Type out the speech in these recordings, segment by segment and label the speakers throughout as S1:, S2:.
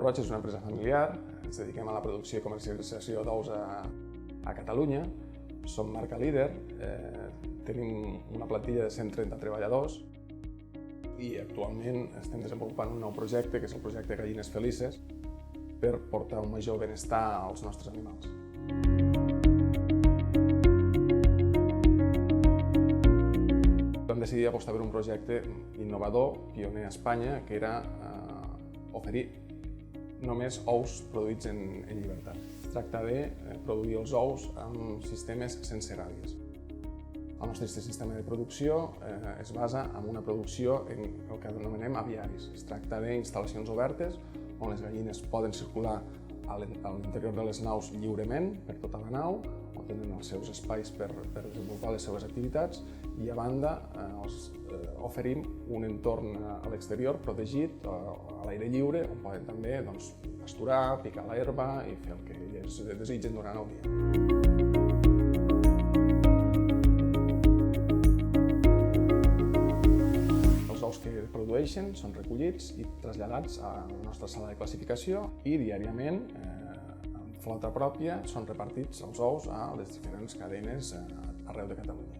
S1: Roig és una empresa familiar, ens dediquem a la producció i comercialització d'ous a Catalunya, som marca líder, tenim una plantilla de 130 treballadors i actualment estem desenvolupant un nou projecte, que és el projecte Gallines Felices, per portar un major benestar als nostres animals. Vam decidir apostar per un projecte innovador, pioner a Espanya, que era oferir només ous produïts en llibertat. Es tracta de produir els ous amb sistemes sense gàbies. El nostre sistema de producció es basa en una producció en el que anomenem aviaris. Es tracta d'instal·lacions obertes on les gallines poden circular a l'interior de les naus lliurement per tota la nau, on tenen els seus espais per desenvolupar les seves activitats i a banda oferim un entorn a l'exterior protegit, a l'aire lliure, on poden també pasturar, picar l'herba i fer el que elles desitgen durant el dia. Que produeixen són recollits i traslladats a la nostra sala de classificació i diàriament, amb flota pròpia, són repartits els ous a les diferents cadenes arreu de Catalunya.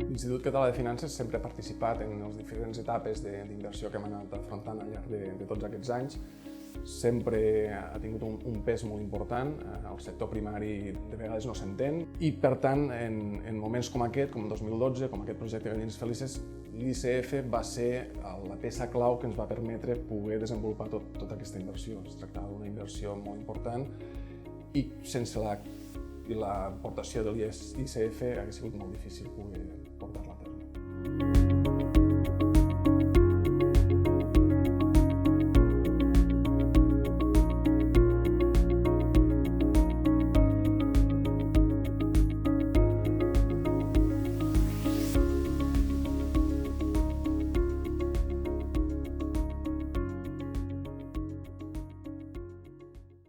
S1: L'Institut Català de Finances sempre ha participat en les diferents etapes d'inversió que hem anat afrontant al llarg de tots aquests anys. Sempre ha tingut un pes molt important, el sector primari de vegades no s'entén i per tant en moments com aquest, com el 2012, com aquest projecte Gallines Felices, l'ICF va ser la peça clau que ens va permetre poder desenvolupar tota aquesta inversió. Es tractava d'una inversió molt important i sense l'aportació de l'ICF hauria sigut molt difícil poder